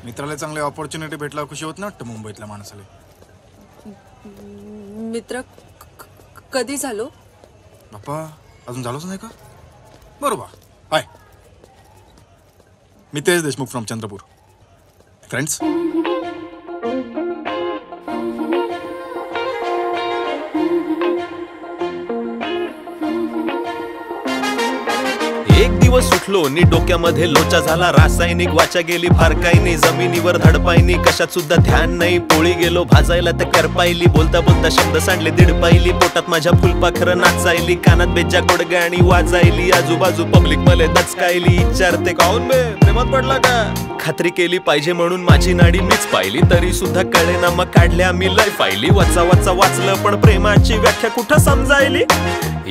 मित्राला चांगली ऑपॉर्च्युनिटी भेटला खुशी होत ना वाटतं मुंबईतल्या माणसाला. मित्र कधी झालो बाप्पा? अजून झालोच नाही का? बरोबर. हाय, मी तेज देशमुख फ्रॉम चंद्रपूर. फ्रेंड्स, एक दिवस उठलो नी डोक्यामध्ये लोचा झाला. रासायनिक वाचा गेली फार काही नाही. जमिनीवर धडपायनी कशात सुद्धा ध्यान नाही. पोळी गेलो भाजायला तर करपायली. बोलता बोलता शब्द सांडले दीड पायली. पोटात माझ्या फुलपाखरं नाचायली. कानात बेज्जा गोडगाणी वाजायली. आजूबाजू पब्लिक मले दचकायली. विचारते काऊन बे प्रेमात पडला का? खात्री केली पाहिजे म्हणून माझी नाडी मीच पाहिली. तरी सुद्धा कळेना मग काढल्या मी लय फायली. वाचा वाचा वाचलं पण प्रेमाची व्याख्या कुठं समजायली.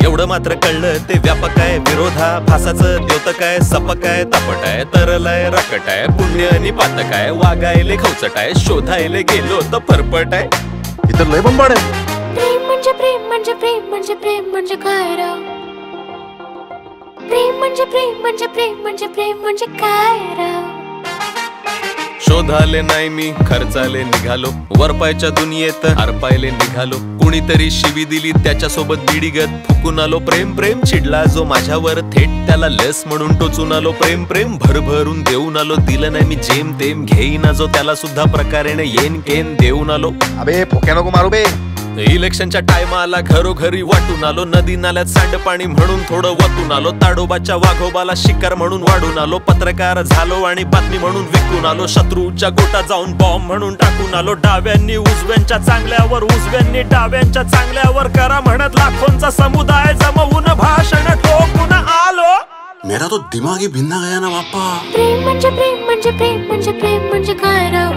एवढं मात्र कळलं ते व्यापक आहे. विरोधाभासाचं द्योतक आहे. सपक आहे, तापट आहे, तरल आहे, रकट आहे, पुण्य आणि पातक आहे. वागायले खवचट आहे, शोधायले गेलो तर फरफट आहे. इतर लय बंबाड आहे. प्रेम म्हणजे प्रेम म्हणजे प्रेम म्हणजे प्रेम म्हणजे काय राव? प्रेम म्हणजे प्रेम म्हणजे प्रेम म्हणजे प्रेम म्हणजे काय राव? शोधाले नाही मी खर्चाले निघालो. वरपायच्या दुनियेत हरपायले निघालो. कुणीतरी शिवी दिली त्याच्यासोबत बिडीगत फुकून आलो. प्रेम प्रेम चिडला जो माझ्यावर थेट त्याला लस म्हणून टोचून आलो. प्रेम प्रेम भरभरून देऊन आलो. दिलं नाही मी जेम तेम घेईना जो त्याला सुद्धा प्रकारेने येन केन देऊन आलो. अबे फोक्या नको मारू बे. इलेक्शनच्या टायमाला घरोघरी वाटून आलो. नदी नाल्यात सांडपाणी म्हणून थोडं वतून आलो. ताडोबाच्या वाघोबाला शिकार म्हणून वाढून आलो. पत्रकार झालो आणि बातमी म्हणून विकून आलो. शत्रूच्या गोटात जाऊन बॉम्ब म्हणून टाकून आलो. डाव्यांनी उजव्यांच्या चांगल्यावर, उजव्यांनी डाव्यांच्या चांगल्यावर करा म्हणत लाखोंचा समुदाय जमवून भाषण ठोकून आलो. मेरा तो दिमाग ही भिन्ना गया ना बाप्पा. प्रेम म्हणजे प्रेम म्हणजे प्रेम म्हणजे प्रेम म्हणजे काय राव?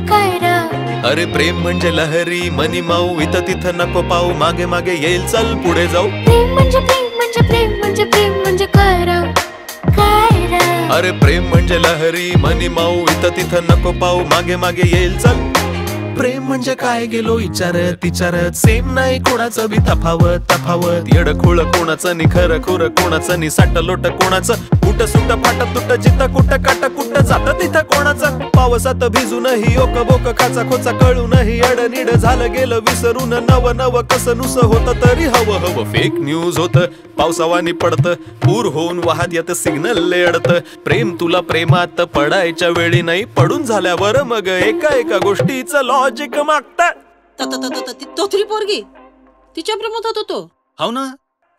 काय राव? अरे प्रेम म्हणजे लहरी मनी माऊ. इथं तिथं नको पाऊ. मागे मागे येईल चल पुढे जाऊ. प्रेम म्हणजे प्रेम म्हणजे प्रेम म्हणजे प्रेम म्हणजे काय राव? काय राव? अरे प्रेम म्हणजे लहरी मनी माऊ. इथं तिथं नको पाऊ. मागे मागे येईल चल. प्रेम म्हणजे काय गेलो विचारत विचारत. सेम नाही कोणाचं बी तफावत तफावत. येडखोळ कोणाचं नि खरं खोरं कोणाचं नि साठ लोट कोणाचं. कुठं सुट फाट तुट जिथं कुठं काट कुठं जात तिथं कोणाचं. पावसात भिजूनही ओक बोक खाचा खोचा कळूनही अडनिड झालं गेलं विसरून. नव नव कसं नुस होतं तरी हवं हवं फेक न्यूज होतं. पावसावानी पडतं पूर होऊन वाहत येत सिग्नल अडतं. प्रेम तुला प्रेमात पडायच्या वेळी नाही पडून झाल्यावर मग एका एका गोष्टीचं लॉजिक मागतं. तो थ्री पोरगी तिच्या प्रेमात होतो तो. हो ना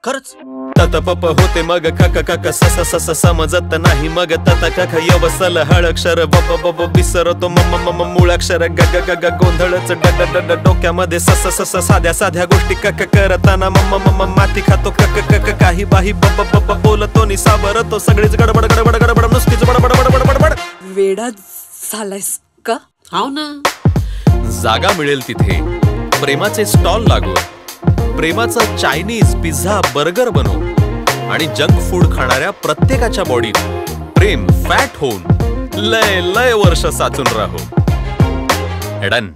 खरंच. तत पप होते मग कक कक सस सस समजत नाही मग तत कक यवसल हळक्षर बब बब विसरतो मम मम मूळाक्षर ग ग ग गोंधळच ड ड ड डोक्यामध्ये सस सस साध्या साध्या गोष्टी कक करताना मम मम माती खातो कक कक काही बाही बब बब बोलतो नि सावरतो. सगळीच गडबड गडबड गडबड नुसतीच बडबड बडबड बडबड. वेडा झालायस का? हाव ना. जागा मिळेल तिथे प्रेमाचे स्टॉल लागू. प्रेमाचा चायनीज पिझ्झा बर्गर बनवू. आणि जंक फूड खाणाऱ्या प्रत्येकाच्या बॉडीत प्रेम फॅट होऊन लय लय वर्ष साचून राहू. डन.